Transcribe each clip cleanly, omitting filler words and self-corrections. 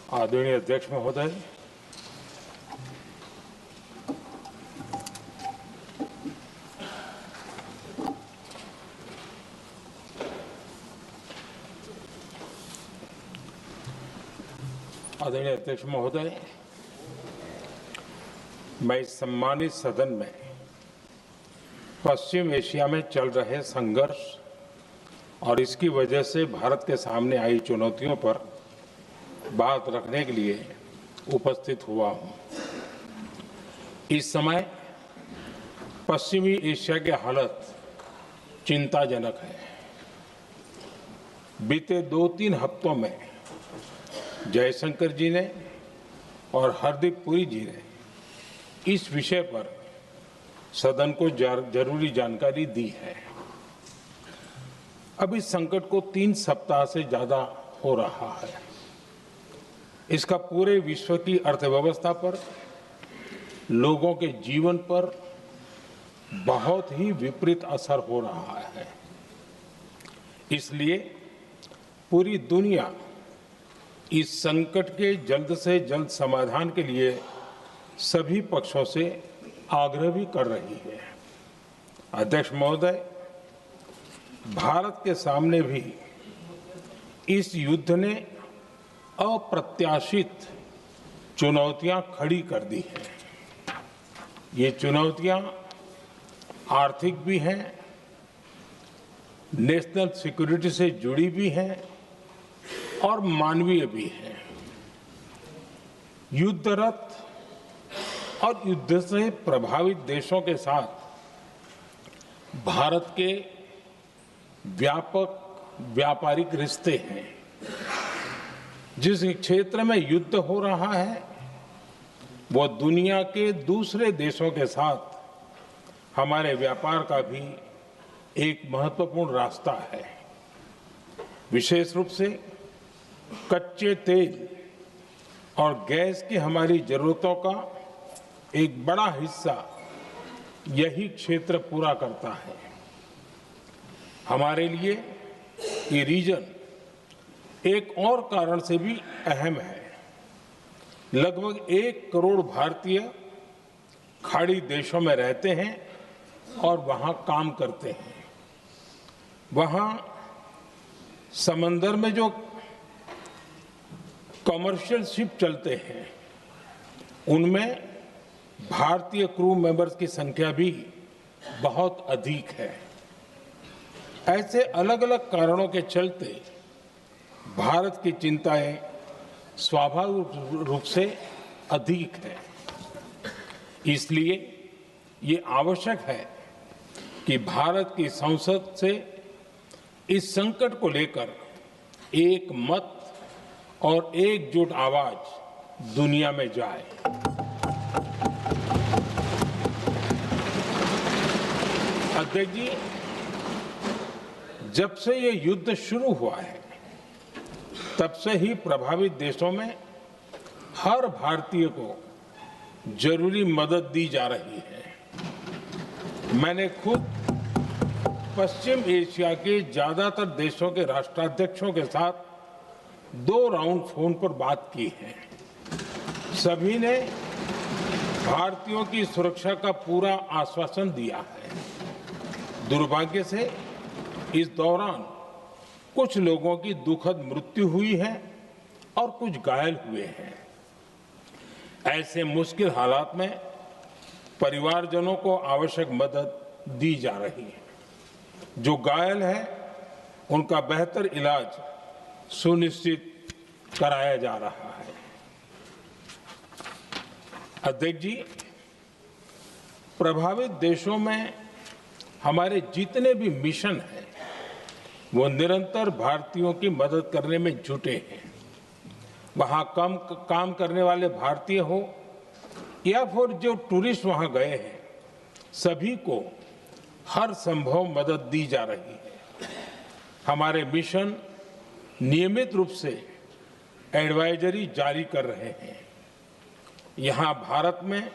आदरणीय अध्यक्ष महोदय, आदरणीय अध्यक्ष महोदय, मैं इस सम्मानित सदन में पश्चिम एशिया में चल रहे संघर्ष और इसकी वजह से भारत के सामने आई चुनौतियों पर बात रखने के लिए उपस्थित हुआ हूं। इस समय पश्चिमी एशिया की हालत चिंताजनक है। बीते 2-3 हफ्तों में जयशंकर जी ने और हरदीप पुरी जी ने इस विषय पर सदन को जरूरी जानकारी दी है। अब इस संकट को 3 सप्ताह से ज्यादा हो रहा है। इसका पूरे विश्व की अर्थव्यवस्था पर, लोगों के जीवन पर बहुत ही विपरीत असर हो रहा है। इसलिए पूरी दुनिया इस संकट के जल्द से जल्द समाधान के लिए सभी पक्षों से आग्रह भी कर रही है। अध्यक्ष महोदय, भारत के सामने भी इस युद्ध ने अप्रत्याशित चुनौतियां खड़ी कर दी हैं। ये चुनौतियां आर्थिक भी हैं, नेशनल सिक्योरिटी से जुड़ी भी हैं और मानवीय भी हैं। युद्धरत और युद्ध से प्रभावित देशों के साथ भारत के व्यापक व्यापारिक रिश्ते हैं। जिस क्षेत्र में युद्ध हो रहा है वो दुनिया के दूसरे देशों के साथ हमारे व्यापार का भी एक महत्वपूर्ण रास्ता है। विशेष रूप से कच्चे तेल और गैस की हमारी जरूरतों का एक बड़ा हिस्सा यही क्षेत्र पूरा करता है। हमारे लिए ये रीजन एक और कारण से भी अहम है। लगभग 1 करोड़ भारतीय खाड़ी देशों में रहते हैं और वहां काम करते हैं। वहां समंदर में जो कमर्शियल शिप चलते हैं उनमें भारतीय क्रू मेंबर्स की संख्या भी बहुत अधिक है। ऐसे अलग अलग कारणों के चलते भारत की चिंताएं स्वाभाविक रूप से अधिक है। इसलिए ये आवश्यक है कि भारत की संसद से इस संकट को लेकर एक मत और एकजुट आवाज दुनिया में जाए। अध्यक्ष जी, जब से ये युद्ध शुरू हुआ है तब से ही प्रभावित देशों में हर भारतीय को जरूरी मदद दी जा रही है। मैंने खुद पश्चिम एशिया के ज्यादातर देशों के राष्ट्राध्यक्षों के साथ 2 राउंड फोन पर बात की है। सभी ने भारतीयों की सुरक्षा का पूरा आश्वासन दिया है। दुर्भाग्य से इस दौरान कुछ लोगों की दुखद मृत्यु हुई है और कुछ घायल हुए हैं। ऐसे मुश्किल हालात में परिवारजनों को आवश्यक मदद दी जा रही है। जो घायल है उनका बेहतर इलाज सुनिश्चित कराया जा रहा है। अध्यक्ष जी, प्रभावित देशों में हमारे जितने भी मिशन हैं वो निरंतर भारतीयों की मदद करने में जुटे हैं। वहां काम करने वाले भारतीय हो या फिर जो टूरिस्ट वहां गए हैं, सभी को हर संभव मदद दी जा रही है। हमारे मिशन नियमित रूप से एडवाइजरी जारी कर रहे हैं। यहां भारत में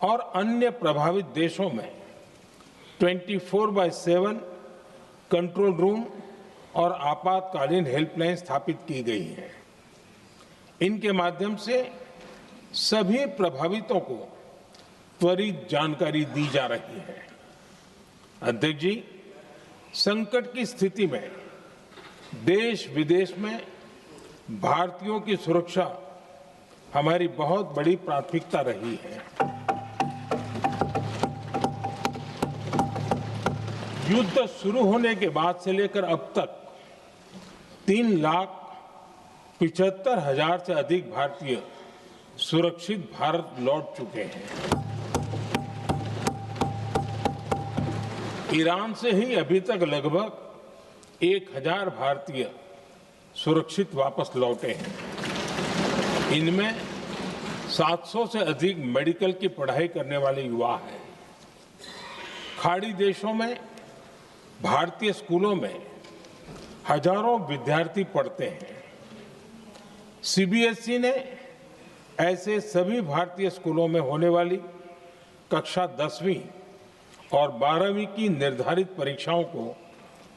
और अन्य प्रभावित देशों में 24/7 कंट्रोल रूम और आपातकालीन हेल्पलाइन स्थापित की गई है। इनके माध्यम से सभी प्रभावितों को त्वरित जानकारी दी जा रही है। अध्यक्ष जी, संकट की स्थिति में देश विदेश में भारतीयों की सुरक्षा हमारी बहुत बड़ी प्राथमिकता रही है। युद्ध शुरू होने के बाद से लेकर अब तक 3,75,000 से अधिक भारतीय सुरक्षित भारत लौट चुके हैं। ईरान से ही अभी तक लगभग 1,000 भारतीय सुरक्षित वापस लौटे हैं। इनमें 700 से अधिक मेडिकल की पढ़ाई करने वाले युवा हैं। खाड़ी देशों में भारतीय स्कूलों में हजारों विद्यार्थी पढ़ते हैं। सीबीएसई ने ऐसे सभी भारतीय स्कूलों में होने वाली कक्षा 10वीं और 12वीं की निर्धारित परीक्षाओं को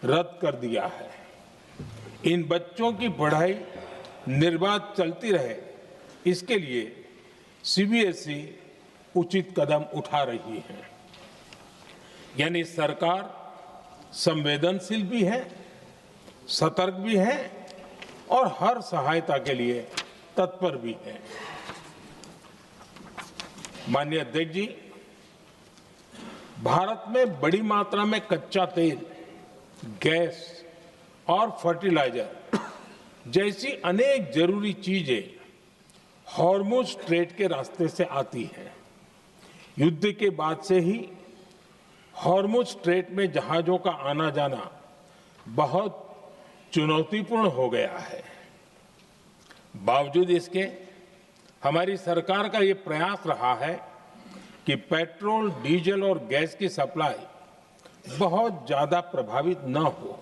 रद्द कर दिया है। इन बच्चों की पढ़ाई निर्बाध चलती रहे, इसके लिए सीबीएसई उचित कदम उठा रही है। यानी सरकार संवेदनशील भी है, सतर्क भी है और हर सहायता के लिए तत्पर भी है। माननीय अध्यक्ष जी, भारत में बड़ी मात्रा में कच्चा तेल, गैस और फर्टिलाइजर जैसी अनेक जरूरी चीजें हॉर्मुज स्ट्रेट के रास्ते से आती हैं। युद्ध के बाद से ही हॉर्मुज स्ट्रेट में जहाजों का आना जाना बहुत चुनौतीपूर्ण हो गया है। बावजूद इसके हमारी सरकार का ये प्रयास रहा है कि पेट्रोल, डीजल और गैस की सप्लाई बहुत ज्यादा प्रभावित न हो।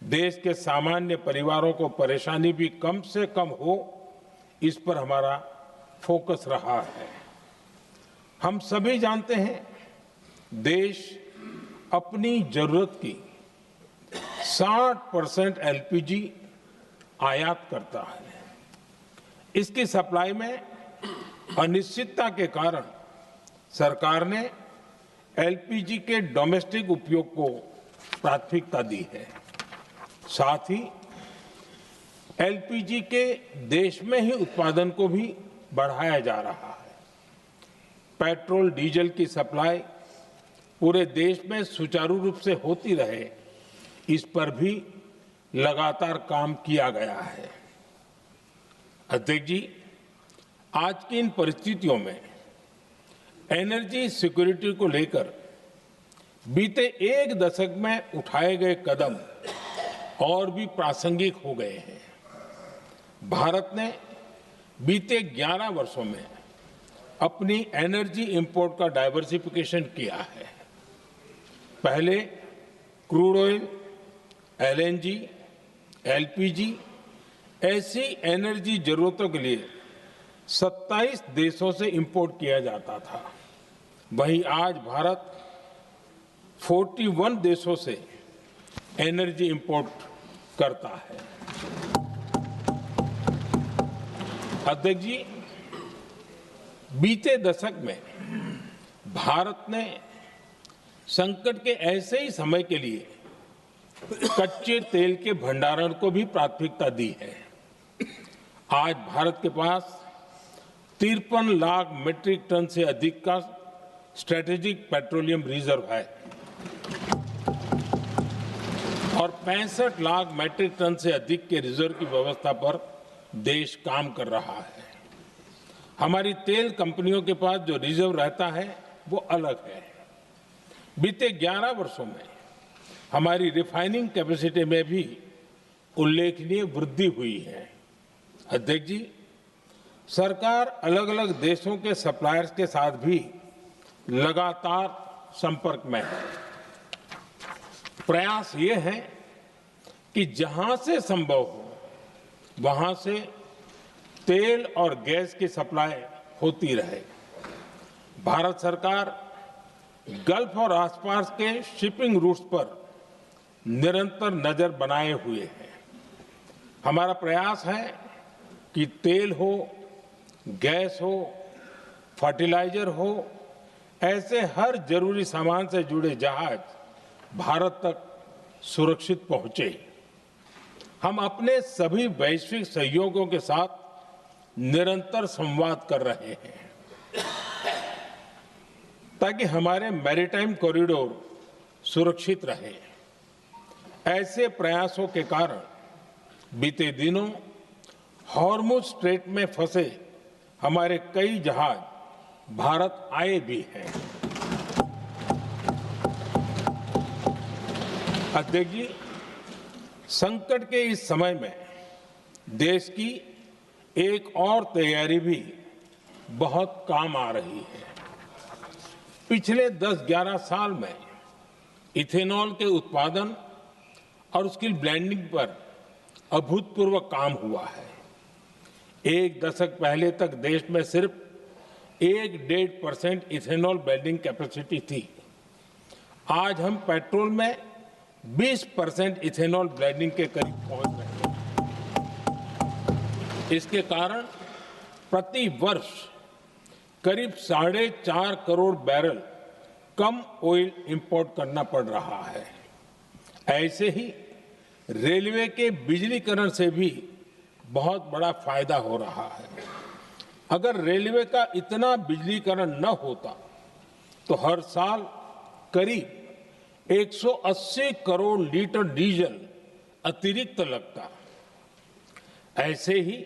देश के सामान्य परिवारों को परेशानी भी कम से कम हो, इस पर हमारा फोकस रहा है। हम सभी जानते हैं, देश अपनी जरूरत की 60% एलपीजी आयात करता है। इसकी सप्लाई में अनिश्चितता के कारण सरकार ने एलपीजी के डोमेस्टिक उपयोग को प्राथमिकता दी है। साथ ही एलपीजी के देश में ही उत्पादन को भी बढ़ाया जा रहा है। पेट्रोल, डीजल की सप्लाई पूरे देश में सुचारू रूप से होती रहे, इस पर भी लगातार काम किया गया है। अध्यक्ष जी, आज की इन परिस्थितियों में एनर्जी सिक्योरिटी को लेकर बीते एक दशक में उठाए गए कदम और भी प्रासंगिक हो गए हैं। भारत ने बीते 11 वर्षों में अपनी एनर्जी इंपोर्ट का डाइवर्सिफिकेशन किया है। पहले क्रूड ऑयल, एलएनजी, एलपीजी ऐसी एनर्जी जरूरतों के लिए 27 देशों से इंपोर्ट किया जाता था। वहीं आज भारत 41 देशों से एनर्जी इंपोर्ट करता है। अध्यक्ष जी, बीते दशक में भारत ने संकट के ऐसे ही समय के लिए कच्चे तेल के भंडारण को भी प्राथमिकता दी है। आज भारत के पास 53 लाख मीट्रिक टन से अधिक का स्ट्रेटेजिक पेट्रोलियम रिजर्व है और 65 लाख मीट्रिक टन से अधिक के रिजर्व की व्यवस्था पर देश काम कर रहा है। हमारी तेल कंपनियों के पास जो रिजर्व रहता है वो अलग है। बीते 11 वर्षों में हमारी रिफाइनिंग कैपेसिटी में भी उल्लेखनीय वृद्धि हुई है। अध्यक्ष जी, सरकार अलग अलग देशों के सप्लायर्स के साथ भी लगातार संपर्क में है। प्रयास ये है कि जहां से संभव हो वहां से तेल और गैस की सप्लाई होती रहे। भारत सरकार गल्फ और आसपास के शिपिंग रूट्स पर निरंतर नजर बनाए हुए है। हमारा प्रयास है कि तेल हो, गैस हो, फर्टिलाइजर हो, ऐसे हर जरूरी सामान से जुड़े जहाज भारत तक सुरक्षित पहुंचे। हम अपने सभी वैश्विक सहयोगियों के साथ निरंतर संवाद कर रहे हैं ताकि हमारे मैरीटाइम कॉरिडोर सुरक्षित रहे। ऐसे प्रयासों के कारण बीते दिनों हॉर्मुज स्ट्रेट में फंसे हमारे कई जहाज भारत आए भी हैं। अध्यक्ष जी, संकट के इस समय में देश की एक और तैयारी भी बहुत काम आ रही है। पिछले 10-11 साल में इथेनॉल के उत्पादन और उसकी ब्लेंडिंग पर अभूतपूर्व काम हुआ है। एक दशक पहले तक देश में सिर्फ 1-1.5% इथेनॉल ब्लेंडिंग कैपेसिटी थी। आज हम पेट्रोल में 20% इथेनॉल ब्लेंडिंग के करीब पहुंच रहे हैं। इसके कारण प्रति वर्ष करीब 4.5 करोड़ बैरल कम ऑयल इंपोर्ट करना पड़ रहा है। ऐसे ही रेलवे के बिजलीकरण से भी बहुत बड़ा फायदा हो रहा है। अगर रेलवे का इतना बिजलीकरण न होता तो हर साल करीब 180 करोड़ लीटर डीजल अतिरिक्त लगता। ऐसे ही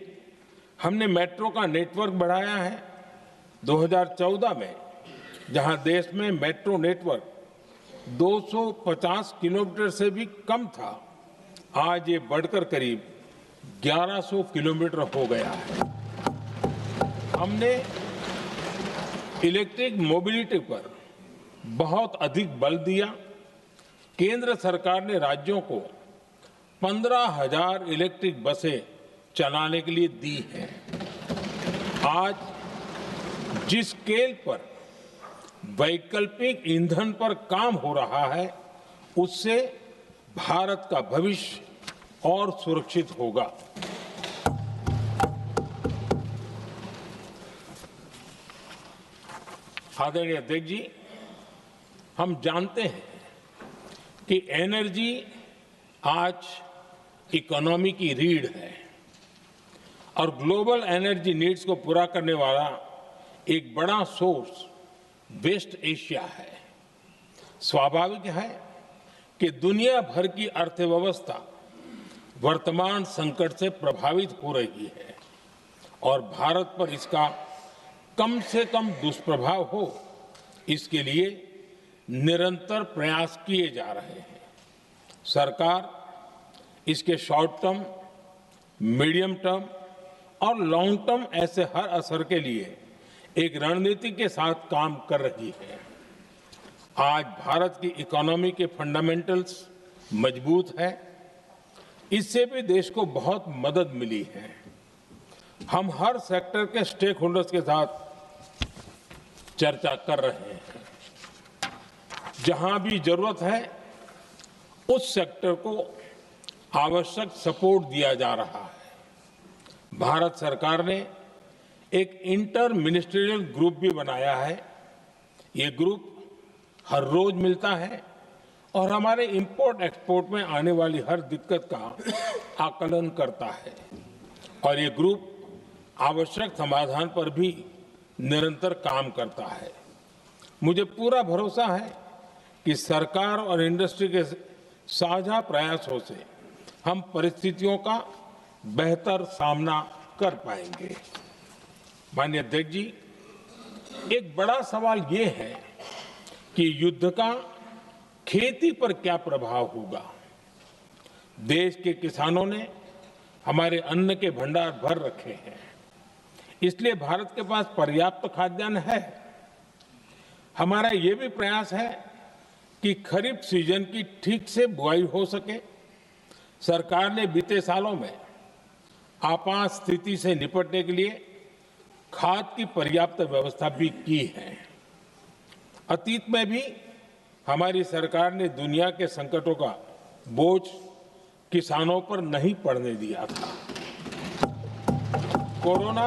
हमने मेट्रो का नेटवर्क बढ़ाया है। 2014 में जहां देश में मेट्रो नेटवर्क 250 किलोमीटर से भी कम था, आज ये बढ़कर करीब 1100 किलोमीटर हो गया है। हमने इलेक्ट्रिक मोबिलिटी पर बहुत अधिक बल दिया। केंद्र सरकार ने राज्यों को 15,000 इलेक्ट्रिक बसें चलाने के लिए दी हैं। आज जिस स्केल पर वैकल्पिक ईंधन पर काम हो रहा है, उससे भारत का भविष्य और सुरक्षित होगा। आदरणीय अध्यक्ष जी, हम जानते हैं कि एनर्जी आज इकोनॉमी की रीढ़ है और ग्लोबल एनर्जी नीड्स को पूरा करने वाला एक बड़ा सोर्स वेस्ट एशिया है। स्वाभाविक है कि दुनिया भर की अर्थव्यवस्था वर्तमान संकट से प्रभावित हो रही है और भारत पर इसका कम से कम दुष्प्रभाव हो, इसके लिए निरंतर प्रयास किए जा रहे हैं। सरकार इसके शॉर्ट टर्म, मीडियम टर्म और लॉन्ग टर्म ऐसे हर असर के लिए एक रणनीति के साथ काम कर रही है। आज भारत की इकोनॉमी के फंडामेंटल्स मजबूत है। इससे भी देश को बहुत मदद मिली है। हम हर सेक्टर के स्टेक होल्डर्स के साथ चर्चा कर रहे हैं। जहां भी जरूरत है उस सेक्टर को आवश्यक सपोर्ट दिया जा रहा है। भारत सरकार ने एक इंटर मिनिस्ट्रियल ग्रुप भी बनाया है। ये ग्रुप हर रोज मिलता है और हमारे इंपोर्ट एक्सपोर्ट में आने वाली हर दिक्कत का आकलन करता है और ये ग्रुप आवश्यक समाधान पर भी निरंतर काम करता है। मुझे पूरा भरोसा है कि सरकार और इंडस्ट्री के साझा प्रयासों से हम परिस्थितियों का बेहतर सामना कर पाएंगे। माननीय अध्यक्ष जी, एक बड़ा सवाल ये है कि युद्ध का खेती पर क्या प्रभाव होगा। देश के किसानों ने हमारे अन्न के भंडार भर रखे हैं, इसलिए भारत के पास पर्याप्त खाद्यान्न है। हमारा ये भी प्रयास है कि खरीफ सीजन की ठीक से बुआई हो सके। सरकार ने बीते सालों में आपात स्थिति से निपटने के लिए खाद की पर्याप्त व्यवस्था भी की है। अतीत में भी हमारी सरकार ने दुनिया के संकटों का बोझ किसानों पर नहीं पड़ने दिया था। कोरोना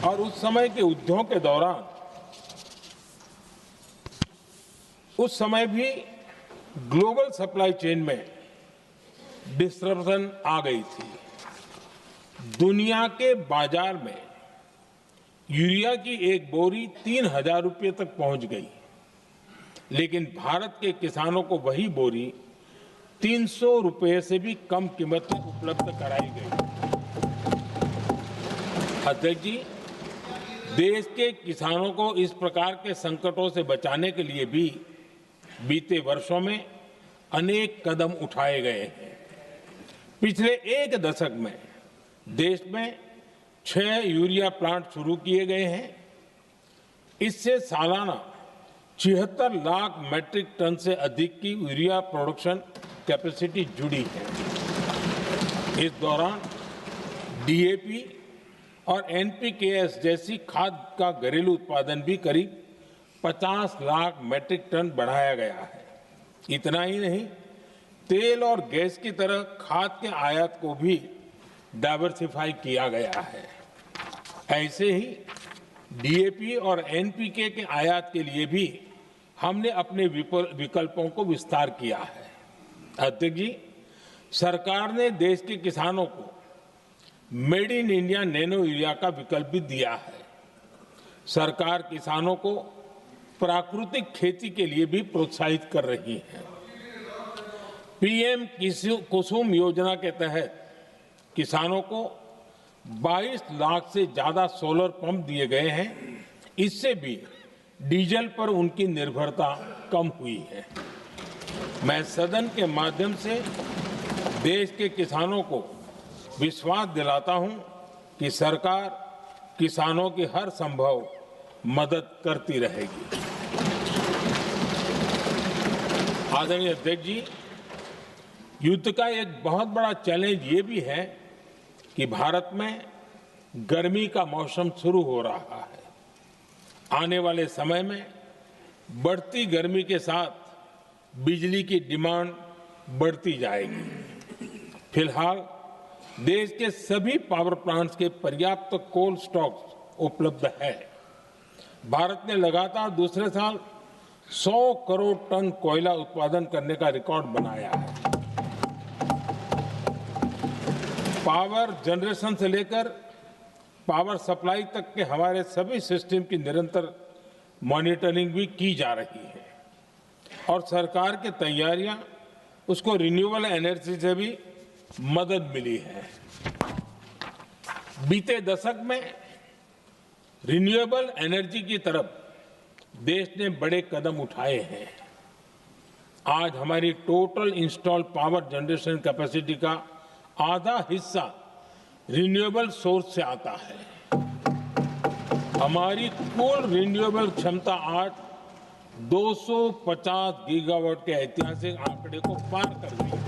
और उस समय के युद्धों के दौरान उस समय भी ग्लोबल सप्लाई चेन में डिस्टरप्शन आ गई थी। दुनिया के बाजार में यूरिया की एक बोरी 3,000 रुपये तक पहुंच गई, लेकिन भारत के किसानों को वही बोरी 300 रुपये से भी कम कीमत में उपलब्ध कराई गई। अध्यक्ष जी, देश के किसानों को इस प्रकार के संकटों से बचाने के लिए भी बीते वर्षों में अनेक कदम उठाए गए हैं। पिछले एक दशक में देश में 6 यूरिया प्लांट शुरू किए गए हैं। इससे सालाना 76 लाख मैट्रिक टन से अधिक की यूरिया प्रोडक्शन कैपेसिटी जुड़ी है। इस दौरान डीएपी और एनपीकेएस जैसी खाद का घरेलू उत्पादन भी करीब 50 लाख मैट्रिक टन बढ़ाया गया है। इतना ही नहीं, तेल और गैस की तरह खाद के आयात को भी डाइवर्सिफाई किया गया है। ऐसे ही डीएपी और एनपीके के आयात के लिए भी हमने अपने विकल्पों को विस्तार किया है। अध्यक्ष जी, सरकार ने देश के किसानों को made in India nano urea का विकल्प भी दिया है। सरकार किसानों को प्राकृतिक खेती के लिए भी प्रोत्साहित कर रही है। पीएम कुसुम योजना के तहत किसानों को 22 लाख से ज्यादा सोलर पंप दिए गए हैं। इससे भी डीजल पर उनकी निर्भरता कम हुई है। मैं सदन के माध्यम से देश के किसानों को विश्वास दिलाता हूं कि सरकार किसानों की हर संभव मदद करती रहेगी। आदरणीय अध्यक्ष जी, युद्ध का एक बहुत बड़ा चैलेंज ये भी है कि भारत में गर्मी का मौसम शुरू हो रहा है। आने वाले समय में बढ़ती गर्मी के साथ बिजली की डिमांड बढ़ती जाएगी। फिलहाल देश के सभी पावर प्लांट्स के पर्याप्त कोल स्टॉक उपलब्ध है। भारत ने लगातार दूसरे साल 100 करोड़ टन कोयला उत्पादन करने का रिकॉर्ड बनाया है। पावर जनरेशन से लेकर पावर सप्लाई तक के हमारे सभी सिस्टम की निरंतर मॉनिटरिंग भी की जा रही है और सरकार की तैयारियां उसको रिन्यूएबल एनर्जी से भी मदद मिली है। बीते दशक में रिन्यूएबल एनर्जी की तरफ देश ने बड़े कदम उठाए हैं। आज हमारी total installed power generation capacity का आधा हिस्सा रिन्यूएबल सोर्स से आता है। हमारी कुल रिन्यूएबल क्षमता आज 250 गीगावाट के ऐतिहासिक आंकड़े को पार कर गई है।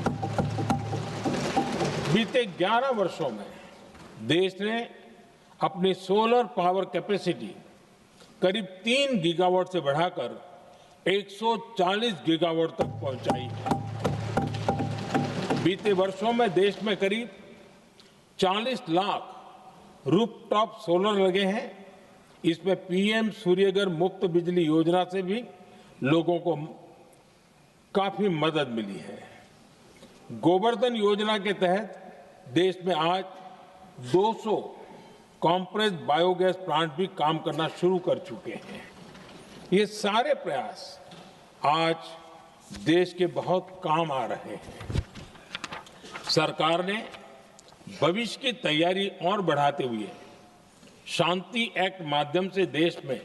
बीते 11 वर्षों में देश ने अपनी सोलर पावर कैपेसिटी करीब 3 गीगावाट से बढ़ाकर 140 गीगावाट तक पहुंचाई है। बीते वर्षों में देश में करीब 40 लाख रूफटॉप सोलर लगे हैं। इसमें पीएम सूर्यघर मुफ्त बिजली योजना से भी लोगों को काफी मदद मिली है। गोवर्धन योजना के तहत देश में आज 200 कॉम्प्रेस्ड बायोगैस प्लांट भी काम करना शुरू कर चुके हैं। ये सारे प्रयास आज देश के बहुत काम आ रहे हैं। सरकार ने भविष्य की तैयारी और बढ़ाते हुए शांति एक्ट माध्यम से देश में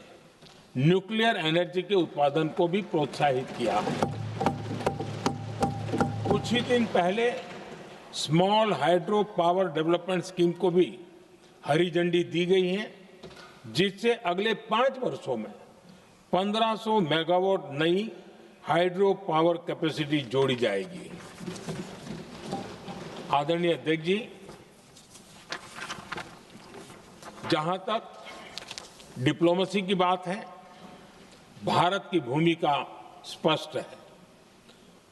न्यूक्लियर एनर्जी के उत्पादन को भी प्रोत्साहित किया है। कुछ ही दिन पहले small hydro power development scheme को भी हरी झंडी दी गई है, जिससे अगले 5 वर्षों में 1500 मेगावाट नई हाइड्रो पावर कैपेसिटी जोड़ी जाएगी। आदरणीय अध्यक्ष जी, जहां तक डिप्लोमेसी की बात है, भारत की भूमिका स्पष्ट है।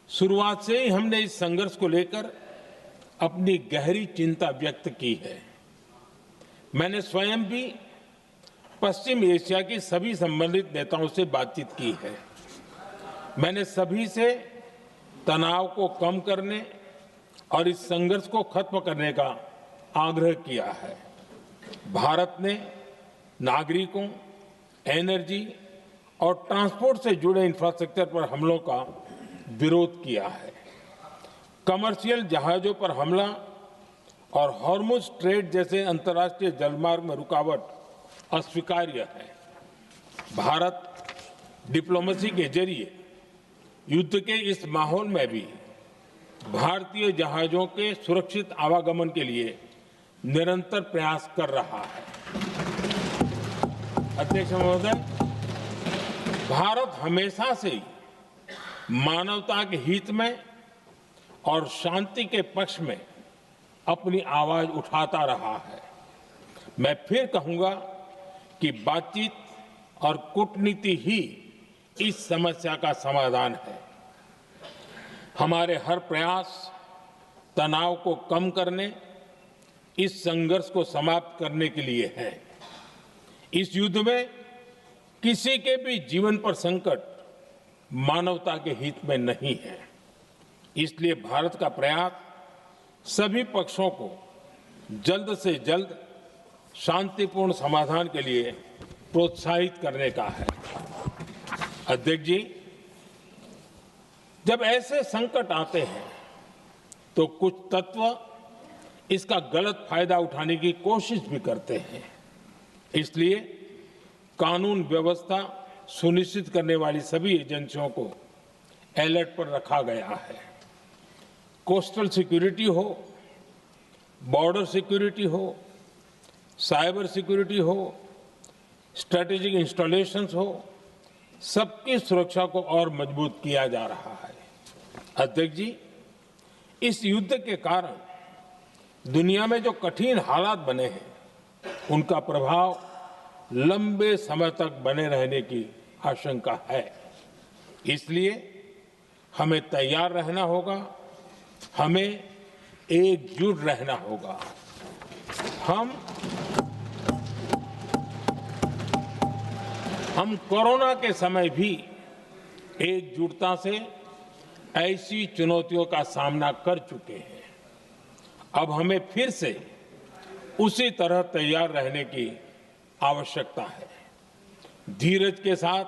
शुरुआत से ही हमने इस संघर्ष को लेकर अपनी गहरी चिंता व्यक्त की है। मैंने स्वयं भी पश्चिम एशिया की सभी संबंधित नेताओं से बातचीत की है। मैंने सभी से तनाव को कम करने और इस संघर्ष को खत्म करने का आग्रह किया है। भारत ने नागरिकों, एनर्जी और ट्रांसपोर्ट से जुड़े इंफ्रास्ट्रक्चर पर हमलों का विरोध किया है। कमर्शियल जहाजों पर हमला और हॉर्मुज स्ट्रेट जैसे अंतर्राष्ट्रीय जलमार्ग में रुकावट अस्वीकार्य है। भारत डिप्लोमेसी के जरिए युद्ध के इस माहौल में भी भारतीय जहाजों के सुरक्षित आवागमन के लिए निरंतर प्रयास कर रहा है। अध्यक्ष महोदय, भारत हमेशा से ही मानवता के हित में और शांति के पक्ष में अपनी आवाज उठाता रहा है। मैं फिर कहूंगा कि बातचीत और कूटनीति ही इस समस्या का समाधान है। हमारे हर प्रयास तनाव को कम करने, इस संघर्ष को समाप्त करने के लिए है। इस युद्ध में किसी के भी जीवन पर संकट मानवता के हित में नहीं है। इसलिए भारत का प्रयास सभी पक्षों को जल्द से जल्द शांतिपूर्ण समाधान के लिए प्रोत्साहित करने का है। अध्यक्ष जी, जब ऐसे संकट आते हैं तो कुछ तत्व इसका गलत फायदा उठाने की कोशिश भी करते हैं। इसलिए कानून व्यवस्था सुनिश्चित करने वाली सभी एजेंसियों को अलर्ट पर रखा गया है। कोस्टल सिक्योरिटी हो, बॉर्डर सिक्योरिटी हो, साइबर सिक्योरिटी हो, स्ट्रेटेजिक इंस्टॉलेशंस हो, सबकी सुरक्षा को और मजबूत किया जा रहा है। अध्यक्ष जी, इस युद्ध के कारण दुनिया में जो कठिन हालात बने हैं, उनका प्रभाव लंबे समय तक बने रहने की आशंका है। इसलिए हमें तैयार रहना होगा, हमें एकजुट रहना होगा। हम कोरोना के समय भी एकजुटता से ऐसी चुनौतियों का सामना कर चुके हैं। अब हमें फिर से उसी तरह तैयार रहने की आवश्यकता है। धीरज के साथ,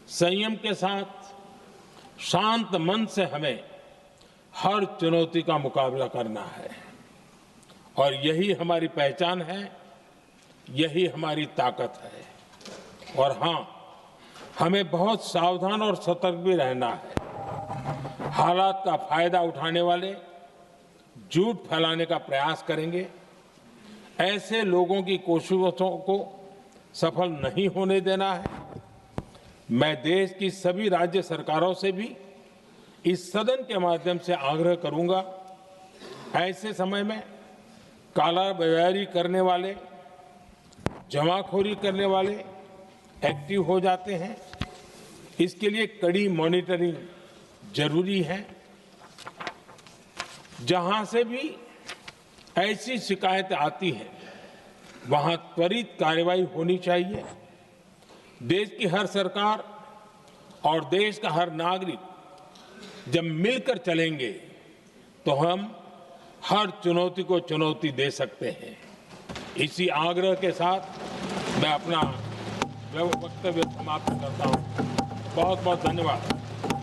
संयम के साथ, शांत मन से हमें हर चुनौती का मुकाबला करना है और यही हमारी पहचान है, यही हमारी ताकत है। और हां, हमें बहुत सावधान और सतर्क भी रहना है। हालात का फायदा उठाने वाले झूठ फैलाने का प्रयास करेंगे, ऐसे लोगों की कोशिशों को सफल नहीं होने देना है। मैं देश की सभी राज्य सरकारों से भी इस सदन के माध्यम से आग्रह करूंगा, ऐसे समय में कालाबाजारी करने वाले, जमाखोरी करने वाले एक्टिव हो जाते हैं। इसके लिए कड़ी मॉनिटरिंग जरूरी है। जहां से भी ऐसी शिकायतें आती हैं, वहां त्वरित कार्रवाई होनी चाहिए। देश की हर सरकार और देश का हर नागरिक जब मिलकर चलेंगे तो हम हर चुनौती को चुनौती दे सकते हैं। इसी आग्रह के साथ मैं अपना वक्तव्य समाप्त करता हूं। बहुत बहुत धन्यवाद।